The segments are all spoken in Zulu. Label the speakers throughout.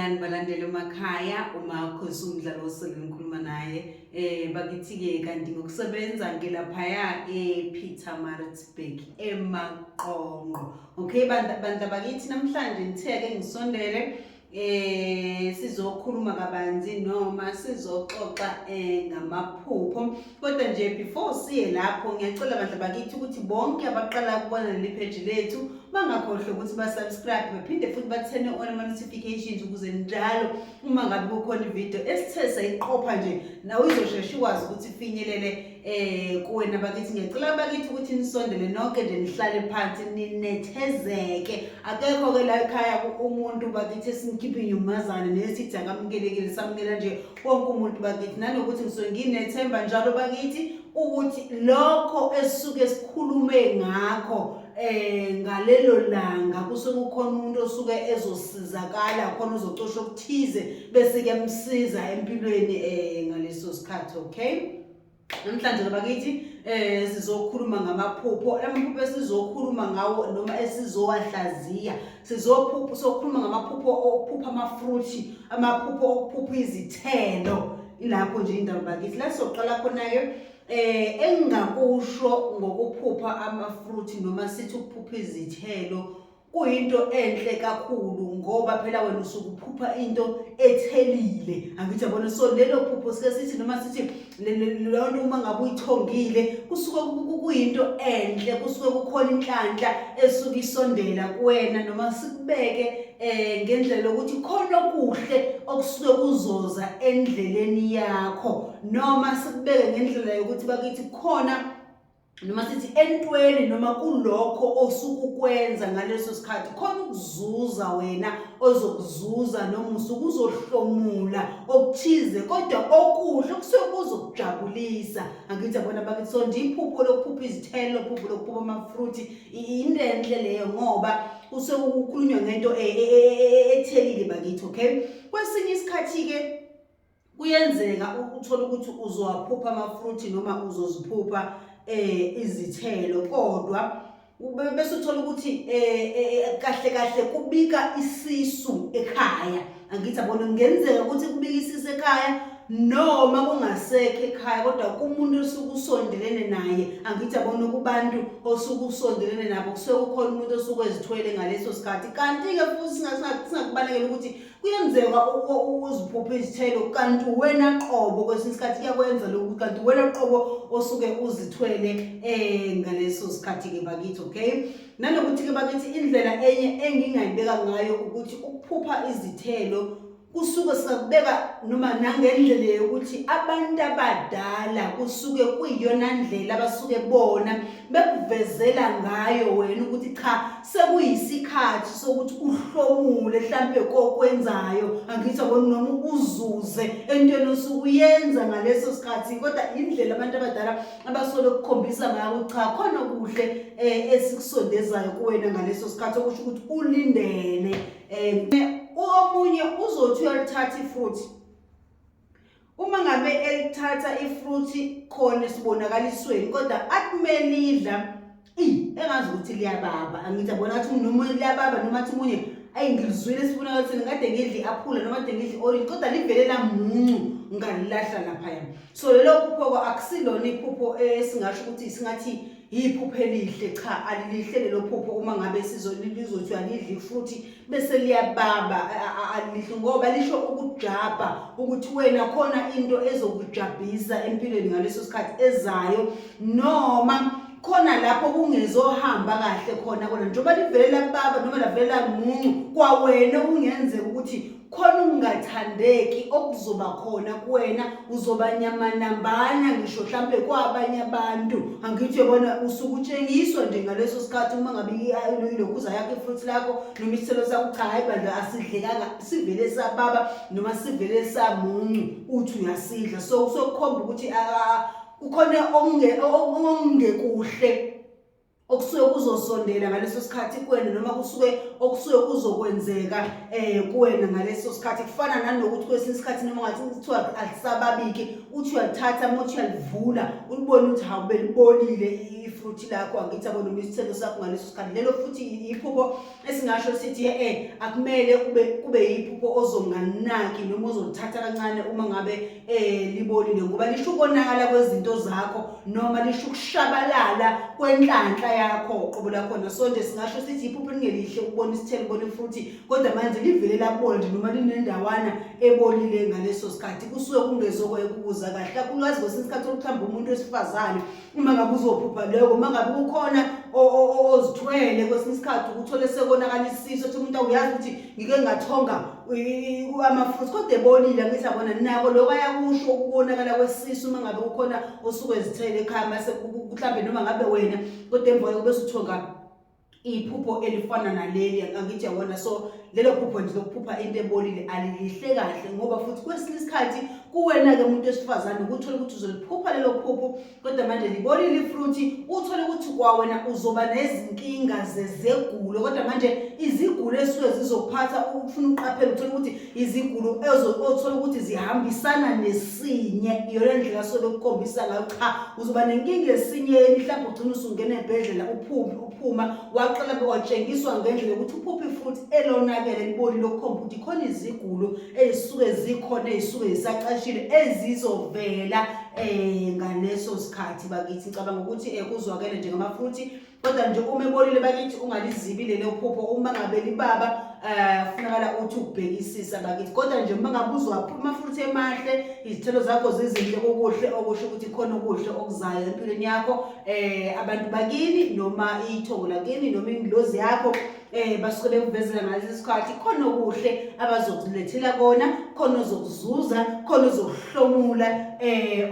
Speaker 1: Sanibonani balandeli emakhaya, uMakhosi umdlalo osele ngikhuluma naye. Bakithi-ke kanti ngokusebenza ngilaphaya ePietermaritzburg eMaqonqo. Okay bandla bakithi, namhlanje ngithe-ke ngisondele sizokhuluma kabanzi noma sizoxoxa ngamaphupho. Kodwa nje before siye lapho ngiyacela bandla bakithi ukuthi bonke abaqala ukubona leli page lethu bangakhohlwa ukuthi ba-subscribe, baphinde futhi bathene on ama-notifications ukuze njalo uma ngabe kukhona ivideo esithe sayiqopha nje nawe uzosheshe ukwazi ukuthi ifinyelele kuwena bakithi. Ngiyacela bakithi ukuthi nisondele nonke nje nihlale phansi ninethezeke. Akekho-ke la ekhaya umuntu bakithi esimkhiphe inyumazane nesithi akamukelekile, samukela nje wonke umuntu bakithi, nanokuthi ngisuke nginethemba njalo bakithi ukuthi lokho esisuke sikhulume ngakho ngalelo langa kusuke kukhona umuntu osuke ezosizakala, khona uzocosha okuthize bese kuyamsiza empilweni ngaleso sikhathi. Okay, namhlanje bakithi sizokhuluma ngamaphupho. Amaphupho esizokhuluma ngawo noma esizowahlaziya, sizokhuluma ngamaphupho okuphupha amafruthi, amaphupho okuphupha izithelo. Ilapho nje indaba bakithi la soqala khona-ke engingakusho ngokuphupha amafruthi noma sithi ukuphupha izithelo kuyinto enhle kakhulu, ngoba phela wena usuke uphupha into ethelile, angithi yabona. So lelo phupho sike sithi noma sithi leyo nto uma ngabe uyithongile kusuke kuyinto enhle, kusuke kukhona inhlanhla esuke isondela kuwena, noma sikubeke ngendlela yokuthi khona okuhle okusuke kuzoza endleleni yakho, noma sikubeke ngendlela yokuthi bakithi khona noma sithi entweni noma kulokho osuke ukwenza ngaleso sikhathi khona ukuzuza wena ozokuzuza, noma usuke uzohlomula okuthize kodwa okuhle okusuke kuzokujabulisa, angithi yabona bakithi. So nje iphupho lokuphupha izithelo, iphupho lokuphupha amafruthi into enhle leyo, ngoba kusuke kukhulunywa ngento ethelile bakithi. Okay, kwesinye isikhathi-ke kuyenzeka uthola ukuthi uzowaphupha amafruthi noma uzoziphupha izithelo, kodwa bese uthola ukuthi kahle kahle kubika isisu ekhaya, angithi yabona. Kungenzeka ukuthi kubika isisu ekhaya noma kungasekho ekhaya, kodwa kumuntu osuke usondelene naye, angithi yabona, kubantu osuke usondelene nabo kusuke kukhona umuntu osuke ezithwele ngaleso sikhathi. Kanti-ke futhi singakubalekela ukuthi kuyenzeka uziphuphe izithelo kanti wena qobo, kwesinye isikhathi kuyakwenza lokhu, kanti wena qobo osuke uzithwele ngaleso sikhathi-ke bakithi. Okay, nanokuthi-ke bakithi indlela enye engingayibeka ngayo ukuthi ukuphupha izithelo kusuke sikubeka noma nangendlela yokuthi abantu abadala kusuke kuyiyona ndlela abasuke bona bekuvezela ngayo wena ukuthi cha sekuyisikhathi sokuthi uhlomule mhlambe kokwenzayo, angithi yabona, noma uzuze entweni osuke uyenza ngaleso sikhathi, kodwa indlela abantu abadala abasole ukukhombisa ngayo ukuthi cha khona okuhle esikusondezayo kuwena ngaleso sikhathi, okusho ukuthi ulindele. Omunye uzothi uyalithatha ifruthi, uma ngabe elithatha ifruthi khona sibonakalisweni, kodwa akumele idla engazi ukuthi liyababa, angithi yabona, athi noma liyababa noma athi munye ngilizwile sibonakalisweni kade ngidli iapula noma kade ngidli orange, kodwa livele lamuncu ngalilahla laphaya. So lelo phupho akusilona iphupho esingasho ukuthi singathi iphupho elihle, cha alilihle lelo phupho. Uma ngabe lizothi alidli ifruthi bese liyababa, alilihle, ngoba lisho ukujabha, ukuthi wena khona into ezokujabhisa empilweni ngaleso sikhathi ezayo, noma khona lapho kungezohamba kahle khona njengoba livele lababa noma lavele lamuncu kwawena, kungenzeka ukuthi khona ungathandeki okuzoba khona kuwena, uzoba nyamanambana ngisho mhlambe kwabanye abantu, angithi yabona. Usuke utshengiswa nje ngaleso sikhathi uma ngabe ilokhuza yakho ifruit lakho noma isithelo sakho, cha hayi bandla asidlekanga, sivele sababa noma sivele samuncu, uthi uyasidla. So kusokukhomba ukuthi kukhona ongekuhle okusuke kuzosondela ngaleso sikhathi kuwena, noma okusuke kuzokwenzeka kuwena ngaleso sikhathi. Kufana nanokuthi kwesinye isikhathi noma ngathi kuthiwa alisababiki, uthi uyalithatha mothi uyalivula ulibone ukuthi hawu belibonile fruit lakho angithi yabo noma isithelo sakho ngaleso sikhathi lelo futhi iphupho esingasho sithi akumele kube iphupho ozonganaki noma ozolithatha kancane uma ngabe libolile ngoba lisho ukonakala kwezinto zakho noma lisho ukushabalala kwenhlanhla yakho qobo lakhona. So nje singasho sithi iphupho lingelihle ukubona isithelo ubona ifruit kodwa manje livele labola nje noma linendawana ebolile ngaleso sikhathi kusuke kungezokuya kubuza kahle kakhulukazi kwesinye isikhathi okuhlamba umuntu wesifazane uma ngabe uzophupha lokho uma ngabe kukhona ozithwele kwesinye isikhathi ukuthole sekonakala isiso ukuthi umuntu uyazi ukuthi ngike ngathonga ama-fruits kodwa ebolile angithi yabona nako lokho ayakusho ukubonakala kwesisu uma ngabe kukhona osuke ezithele ekhaya mase mhlambe noma ngabe wena kodwa emva kokuba usuthonga iphupho elifana naleli angithi yabona. So lelo phupho nje lokuphupha into ebolile alilihle kahle ngoba futhi kwesinye isikhathi kuwena ke umuntu wesifazane ukuthola ukuthi uzoliphupha lelo phupho kodwa manje libolile ifruit uthole ukuthi kwawena uzoba nezinkinga zezegulo kodwa manje izigulo esuke zizokuphatha ufuna uqaphela uthola ukuthi izigulo othola ukuthi zihambisana nesinye iyona ndlela sobe ukukhombisa ngayo cha uzoba nenkinga esinyeni mhlawumbe ugcina usungena ebhedlela uphuma waqala bewatshengiswa ngendlela ukuthi uphupha ifruit elonakele libolile lokukhomba ukuthi khona izigulo ezisuke zikhona ezisuke zisaqashile ezizovela ngaleso sikhathi bakithi. Ngicabanga ukuthi kuzwakele nje ngama-fruit kodwa nje uma ebolile bakithi ungalizibile lelo phupho uma ngabe libaba kufunakala uthi ukubhekisisa bakithi kodwa nje uma ngabe uzwaphuma ama-fruit emahle izithelo zakho zizinhle kokuhle okusho ukuthi khona okuhle okuzayo empilweni yakho abantu bakini noma ithongo lakini noma ingilozi yakho basuke bekuvezela ngalesi sikhathi khona okuhle abazokulethela kona khona ozokuzuza khona ozokuhlomula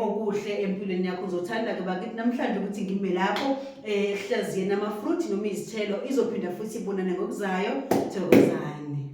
Speaker 1: okuhle empilweni yakho. Uzothanda ke bakithi namhlanje ukuthi ngime lapho hlaziye nama-fruit noma izithelo izophinda futhi ibonane ngokuzayo. Thokozani.